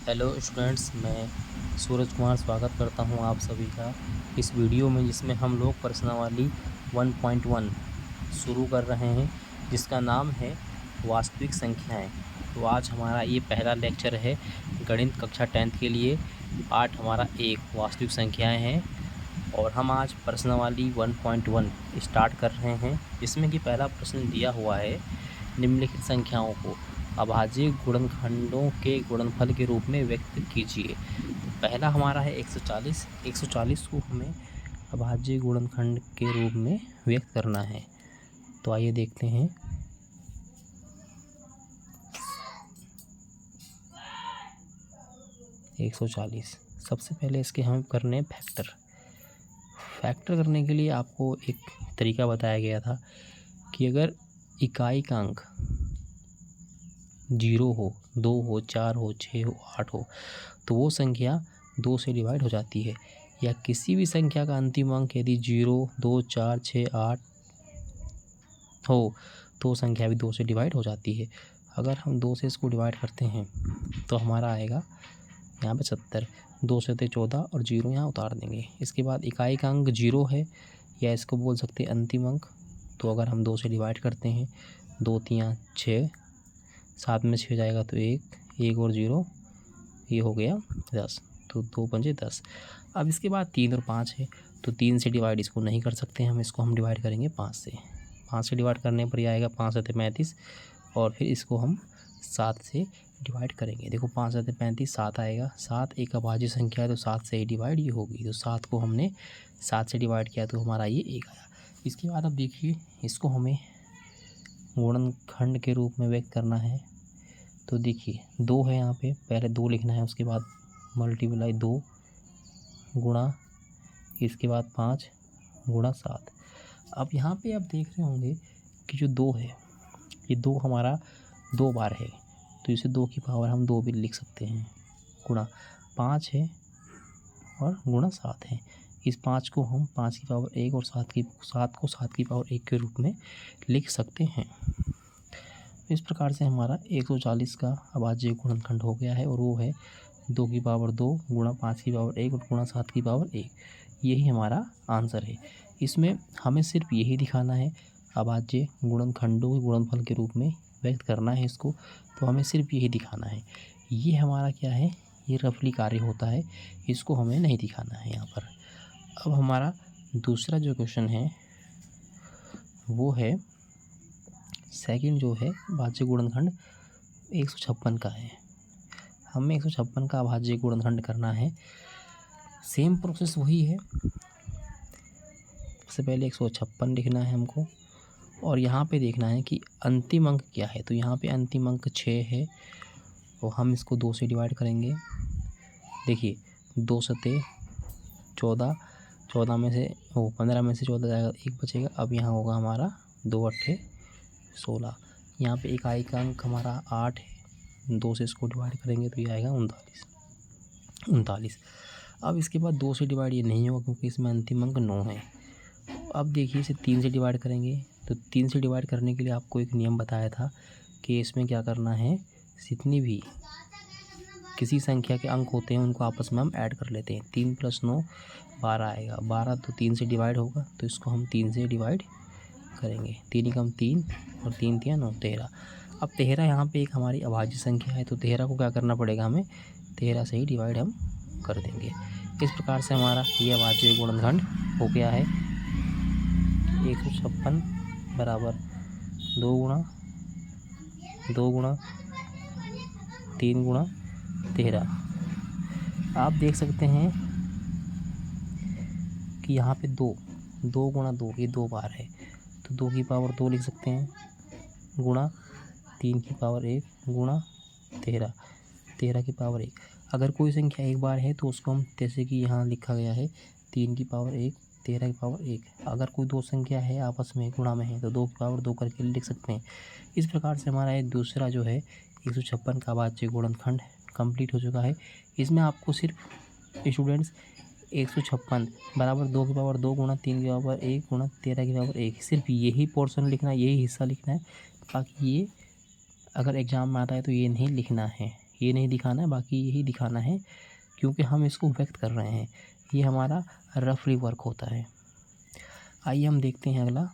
Hello students, मैं सूरज कुमार स्वागत करता हूं आप सभी का इस वीडियो में, जिसमें हम लोग प्रश्नावली 1.1 शुरू कर रहे हैं, जिसका नाम है वास्तविक संख्याएं। तो आज हमारा ये पहला लेक्चर है गणित कक्षा 10th के लिए। पार्ट हमारा 1 वास्तविक संख्याएं हैं और हम आज प्रश्नावली 1.1 स्टार्ट कर रहे हैं, जिसमें कि पहला प्रश्न दिया हुआ है, निम्नलिखित संख्याओं को अभाज्य गुणनखंडों के गुणनफल के रूप में व्यक्त कीजिए। तो पहला हमारा है 140। 140 को हमें अभाज्य गुणनखंड के रूप में व्यक्त करना है। तो आइए देखते हैं। एक 140 सबसे पहले इसके हम करने फैक्टर। फैक्टर करने के लिए आपको एक तरीका बताया गया था कि अगर इकाई का अंक 0 हो, 2 हो, 4 हो, 6 हो, 8 हो, तो वो संख्या 2 से डिवाइड हो जाती है। या किसी भी संख्या का अंतिम अंक यदि 0, 2, 4, 6, 8 हो, तो संख्या भी 2 से डिवाइड हो जाती है। अगर हम 2 से इसको डिवाइड करते हैं तो हमारा आएगा यहाँ पे 70। 2 से 14 और 0 यहाँ उतार देंगे। इसके बाद इकाई का अंक 0 है, या इसको बोल सकते हैं अंतिम अंक। तो अगर हम 2 से डिवाइड करते हैं, 2 3 6, 7 में 6 जाएगा तो 1 और 0, ये हो गया 10। तो 2 पंजे 10। अब इसके बाद 3 और 5 है, तो 3 से डिवाइड इसको नहीं कर सकते हम, इसको हम डिवाइड करेंगे 5 से। 5 से डिवाइड करने पर यह आएगा 5 7 35, और फिर इसको हम 7 से डिवाइड करेंगे। देखो 5 7 35, 7 आएगा। 7 एक अभाज्य संख्या है, तो 7 से ही डिवाइड ये होगी। तो 7 को हमने 7 से डिवाइड किया तो हमारा ये 1 आया। इसके बाद अब देखिए, इसको हमें गुणनखंड के रूप में व्यक्त करना है। तो देखिए 2 है यहाँ पे, पहले 2 लिखना है, उसके बाद मल्टीप्लाई 2 गुणा, इसके बाद 5 गुणा 7। अब यहाँ पे आप देख रहे होंगे कि जो 2 है, ये 2 हमारा 2 बार है, तो इसे 2 की पावर हम 2 भी लिख सकते हैं। गुणा 5 है और गुणा 7 है। इस 5 को हम 5 की पावर 1 और 7 को 7 की पावर 1 के रूप में लिख सकते हैं। इस प्रकार से हमारा 140 का अभाज्य गुणनखंड हो गया है, और वो है 2 की पावर 2 गुणा 5 की पावर 1 और गुणा 7 की पावर 1। यही हमारा आंसर है। इसमें हमें सिर्फ यही दिखाना है, अभाज्य गुणनखंडों के गुणनफल के रूप में व्यक्त करना है इसको। तो हमें सिर्फ यही दिखाना है। ये हमारा क्या है, ये रफली कार्य होता है, इसको हमें नहीं दिखाना है यहाँ पर। अब हमारा दूसरा जो क्वेश्चन है वो है सेकंड, जो है अभाज्य गुणनखंड 156 का है। हमें 156 का अभाज्य गुणनखंड करना है। सेम प्रोसेस वही है। सबसे पहले 156 लिखना है हमको, और यहाँ पे देखना है कि अंतिम अंक क्या है। तो यहाँ पे अंतिम अंक 6 है, तो हम इसको 2 से डिवाइड करेंगे। देखिए 2 सते 14, 14 में से 15 में से 14 जाएगा, 1 बचेगा। अब यहाँ होगा हमारा 2 अट्ठे 16। यहाँ पे इकाई का अंक हमारा 8 है, 2 से इसको डिवाइड करेंगे तो ये आएगा 39। अब इसके बाद 2 से डिवाइड ये नहीं होगा, क्योंकि इसमें अंतिम अंक 9 है। अब देखिए इसे 3 से डिवाइड करेंगे। तो 3 से डिवाइड करने के लिए आपको एक नियम बताया था कि इसमें क्या करना है, जितनी भी किसी संख्या के अंक होते हैं उनको आपस में हम ऐड कर लेते हैं। 3 + 9 12 आएगा। 12 तो 3 से डिवाइड होगा, तो इसको हम 3 से डिवाइड करेंगे। 3 × 3 और 3 × 9 13। अब 13 यहाँ पे एक हमारी अभाज्य संख्या है, तो 13 को क्या करना पड़ेगा, हमें 13 से ही डिवाइड हम कर देंगे। इस प्रकार से हमारा ये अभाज्य गुणनखंड हो गया है 156 बराबर 2 गुणा 3 गुणा 13। आप देख सकते हैं कि यहाँ पे 2 गुणा 2, ये 2 बार है, तो 2 की पावर 2 लिख सकते हैं, गुणा 3 की पावर 1 गुणा 13 की पावर 1। अगर कोई संख्या एक बार है तो उसको हम, जैसे कि यहाँ लिखा गया है 3 की पावर 1 13 की पावर 1। अगर कोई दो संख्या है आपस में गुणा में है तो 2 की पावर 2 करके लिख सकते हैं। इस प्रकार से हमारा ये दूसरा जो है 156 का अभाज्य गुणनखंड कंप्लीट हो चुका है। इसमें आपको सिर्फ स्टूडेंट्स 156 बराबर 2 की पावर 2 गुणा 3 की पावर 1 गुणा 13 की पावर 1, सिर्फ यही पोर्शन लिखना है, यही हिस्सा लिखना है। बाकी ये अगर एग्ज़ाम में आता है तो ये नहीं लिखना है, ये नहीं दिखाना है, बाकी यही दिखाना है, क्योंकि हम इसको व्यक्त कर रहे हैं। ये हमारा रफली वर्क होता है। आइए हम देखते हैं अगला।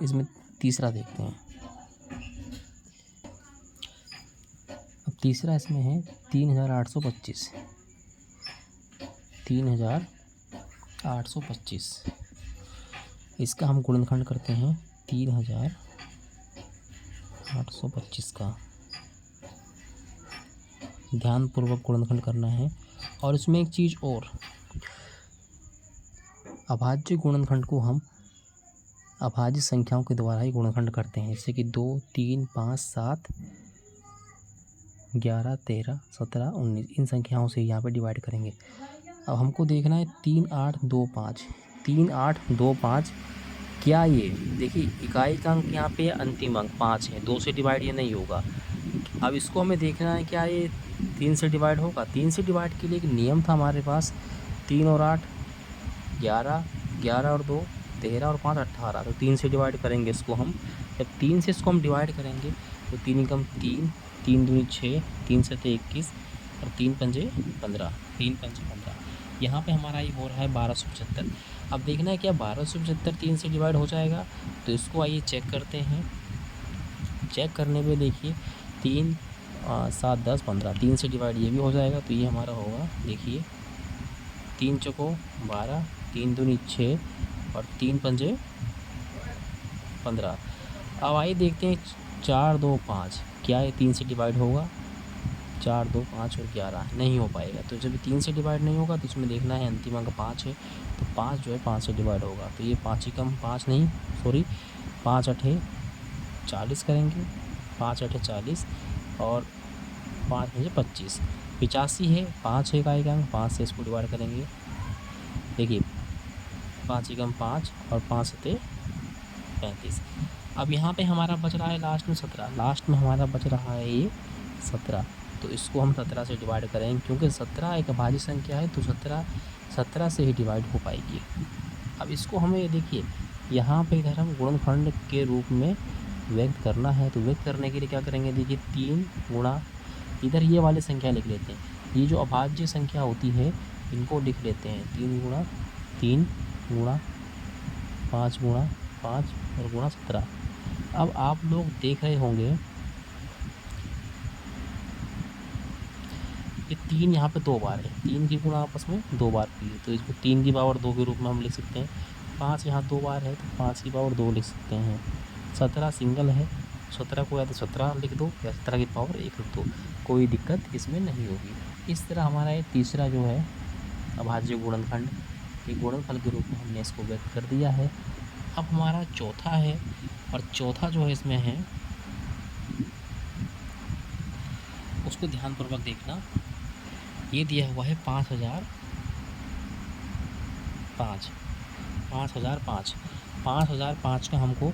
इसमें तीसरा देखते हैं। अब तीसरा इसमें है 3825। 3825 इसका हम गुणनखंड करते हैं 3825 का। ध्यानपूर्वक गुणनखंड करना है। और इसमें एक चीज़ और, अभाज्य गुणनखंड को हम अभाज्य संख्याओं के द्वारा ही गुणनखंड करते हैं, जैसे कि 2, 3, 5, 7, 11, 13, 17, 19 इन संख्याओं से यहाँ पे डिवाइड करेंगे। अब हमको देखना है 3, 8, 2, 5। 3, 8, 2, 5 क्या ये देखिए इकाई का अंक यहाँ पे अंतिम अंक 5 है, 2 से डिवाइड ये नहीं होगा। अब इसको हमें देखना है क्या ये 3 से डिवाइड होगा। 3 से डिवाइड के लिए एक नियम था हमारे पास, 3 और 8 11, 11 और 2 13 और 5 18। तो 3 से डिवाइड करेंगे इसको हम। जब 3 से इसको हम डिवाइड करेंगे तो 3 एकम 3, 3 दूनी 6, 3 सते 21 और 3 पंजे 15, 3 पंजे 15। यहाँ पे हमारा ये हो रहा है 1275। अब देखना है क्या 1275 3 से डिवाइड हो जाएगा। तो इसको आइए चेक करते हैं। चेक करने पे देखिए 3, 7, 10, 15 3 से डिवाइड ये भी हो जाएगा। तो ये हमारा होगा, देखिए 3 चौको 12, 3 दूनी 6 और 3 पंजे 15। अब आइए देखते हैं 4, 2, 5 क्या ये 3 से डिवाइड होगा। 4, 2, 5 और 11 नहीं हो पाएगा। तो जब 3 से डिवाइड नहीं होगा तो इसमें देखना है अंतिम अंक 5 है, तो 5 जो है 5 से डिवाइड होगा। तो ये 5 एकम 5 नहीं, सॉरी 5 अठे 40 करेंगे, 5 अठे 40 और 5 पंजे 25, 85 है। 5 है इकाई का अंक, 5 से इसको डिवाइड करेंगे। देखिए 5 एकम 5 और 5 सते 35। अब यहाँ पे हमारा बच रहा है लास्ट में 17। लास्ट में हमारा बच रहा है ये 17। तो इसको हम 17 से डिवाइड करेंगे, क्योंकि 17 एक अभाज्य संख्या है, तो 17 से ही डिवाइड हो पाएगी। अब इसको हमें देखिए यहाँ पे इधर हम गुणनखंड के रूप में व्यक्त करना है। तो व्यक्त करने के लिए क्या करेंगे, देखिए 3 गुणा, इधर ये वाली संख्या लिख लेते हैं। ये जो अभाज्य संख्या होती है इनको लिख लेते हैं 3 गुणा 3 गुणा 5 गुणा 5 और गुणा 17। अब आप लोग देख रहे होंगे ये 3 यहाँ पे 2 बार है, 3 की गुणा आपस में 2 बार की है, तो इसको 3 की पावर 2 के रूप में हम लिख सकते हैं। 5 यहाँ 2 बार है तो 5 की पावर 2 लिख सकते हैं। 17 सिंगल है, 17 को या तो 17 लिख दो या 17 की पावर 1 लिख दो, कोई दिक्कत इसमें नहीं होगी। इस तरह हमारा ये तीसरा जो है अभाज्य गुणनखंड, ये गुणनफल के रूप में हमने इसको व्यक्त कर दिया है। अब हमारा चौथा है, और चौथा जो है इसमें है उसको ध्यानपूर्वक देखना। ये दिया हुआ है 5005। 5005 का हमको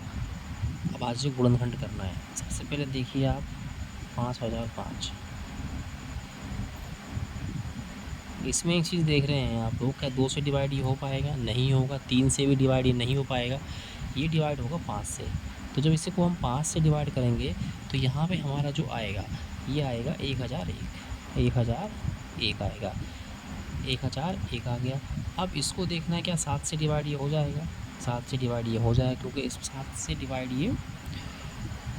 अभाज्य गुणनखंड करना है। सबसे पहले देखिए आप 5005, इसमें एक चीज़ देख रहे हैं आप लोग, क्या 2 से डिवाइड ये हो पाएगा? नहीं होगा। 3 से भी डिवाइड ये नहीं हो पाएगा, ये डिवाइड होगा 5 से। तो जब इसे को हम 5 से डिवाइड करेंगे तो यहाँ पे हमारा जो आएगा ये आएगा 1001 आएगा, 1001 आ गया। अब इसको देखना है क्या 7 से डिवाइड ये हो जाएगा? 7 से डिवाइड ये हो जाएगा, क्योंकि इस 7 से डिवाइड ये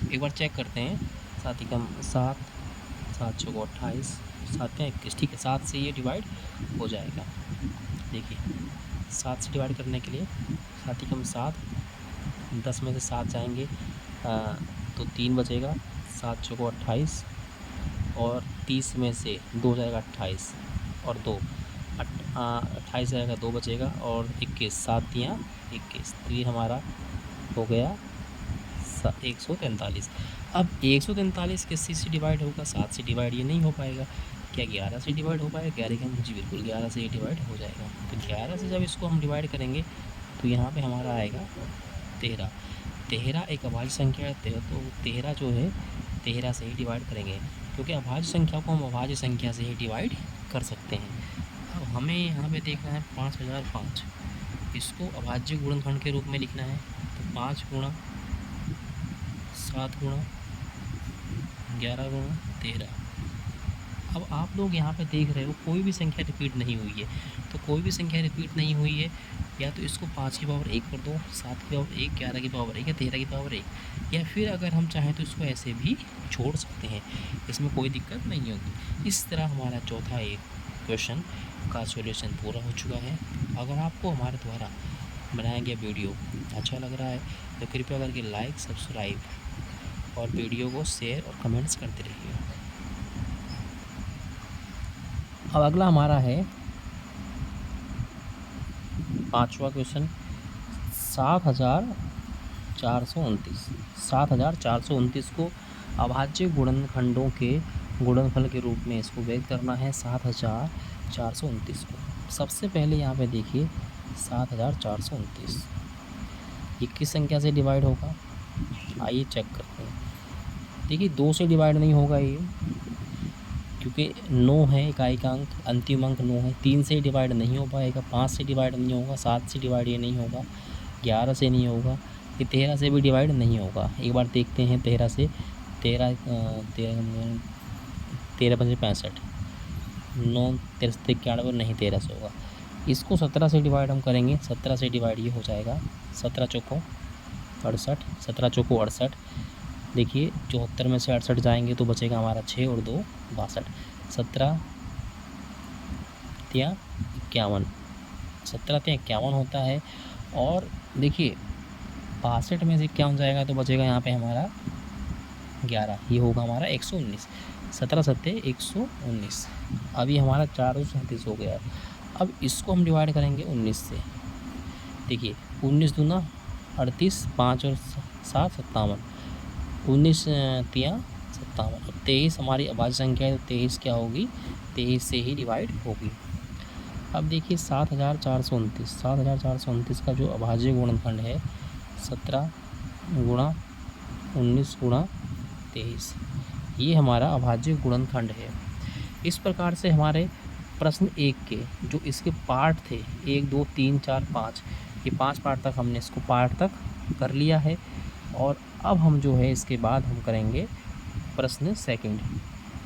एक बार चेक करते हैं। 7 एकम 7, 7 चौको 28, 7 या 21, ठीक है 7 से ये डिवाइड हो जाएगा। देखिए 7 से डिवाइड करने के लिए 7 एकम 7, 10 में से 7 जाएंगे तो 3 बचेगा, 7 चौको 28 और 30 में से 2 जाएगा 28 और 2 28 जाएगा, 2 बचेगा और 21, 7 या 21, तो ये हमारा हो गया 143। अब 143 किससे से डिवाइड होगा? 7 से डिवाइड ये नहीं हो पाएगा। क्या 11 से डिवाइड हो पाएगा? 11 का जी बिल्कुल 11 से ही डिवाइड हो जाएगा। तो 11 से जब इसको हम डिवाइड करेंगे तो यहाँ पे हमारा आएगा 13। 13 एक अभाज्य संख्या है, तो 13 जो है 13 से ही डिवाइड करेंगे, क्योंकि अभाज्य संख्या को हम अभाज्य संख्या से ही डिवाइड कर सकते हैं। अब हमें यहाँ पे देखना है 5005, इसको अभाज्य गुणनखंड के रूप में लिखना है। तो 5 गुणा 7 गुणा 11 गुणा 13। अब आप लोग यहाँ पे देख रहे हो कोई भी संख्या रिपीट नहीं हुई है, तो कोई भी संख्या रिपीट नहीं हुई है या तो इसको 5 की पावर 1 कर दो, 7 की पावर 1, 11 की पावर 1 या 13 की पावर 1, या फिर अगर हम चाहें तो इसको ऐसे भी छोड़ सकते हैं, इसमें कोई दिक्कत नहीं होगी। इस तरह हमारा चौथा एक क्वेश्चन का सॉल्यूशन पूरा हो चुका है। अगर आपको हमारे द्वारा बनाया गया वीडियो अच्छा लग रहा है तो कृपया करके लाइक, सब्सक्राइब और वीडियो को शेयर और कमेंट्स करते रहिए। अब अगला हमारा है 5वां क्वेश्चन 7429। 7429 को अभाज्य गुणनखंडों के गुणनफल के रूप में इसको व्यक्त करना है। 7429 को सबसे पहले यहाँ पे देखिए 7429 ये किस संख्या से डिवाइड होगा, आइए चेक करते हैं। देखिए 2 से डिवाइड नहीं होगा ये, क्योंकि 9 है इकाई का अंक, अंतिम अंक 9 है। 3 से डिवाइड नहीं हो पाएगा, 5 से डिवाइड नहीं होगा, 7 से डिवाइड ये नहीं होगा, 11 से नहीं होगा, ये 13 से भी डिवाइड नहीं होगा। एक बार देखते हैं 13 से, 13 पंजे 65, 9 13 91 नहीं 13 से होगा। इसको 17 से डिवाइड हम करेंगे, 17 से डिवाइड ये हो जाएगा 17 चौको 68, 17 चौको 68। देखिए 74 में से 68 जाएंगे तो बचेगा हमारा 6 और 2 62, 17 तिया 51, 17 तिया 51 होता है। और देखिए 62 में से 51 जाएगा तो बचेगा यहाँ पे हमारा 11, ये होगा हमारा 119, 17 सत्ते 119। अभी हमारा 437 हो गया है। अब इसको हम डिवाइड करेंगे 19 से। देखिए 19 दूना 38, 5 और 7 57, 19 तिया 57। 23 हमारी अभाज्य संख्या है तो 23 क्या होगी, 23 से ही डिवाइड होगी। अब देखिए 7429 का जो अभाज्य गुणनखंड है 17 गुणा 19 गुणा 23, ये हमारा अभाज्य गुणनखंड है। इस प्रकार से हमारे प्रश्न 1 के जो इसके पार्ट थे 1 2 3 4 5, ये 5 पार्ट तक हमने इसको पार्ट तक कर लिया है। और अब हम जो है इसके बाद हम करेंगे प्रश्न सेकंड।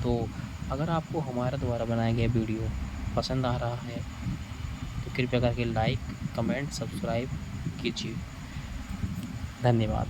तो अगर आपको हमारे द्वारा बनाया गया वीडियो पसंद आ रहा है तो कृपया करके लाइक, कमेंट, सब्सक्राइब कीजिए। धन्यवाद।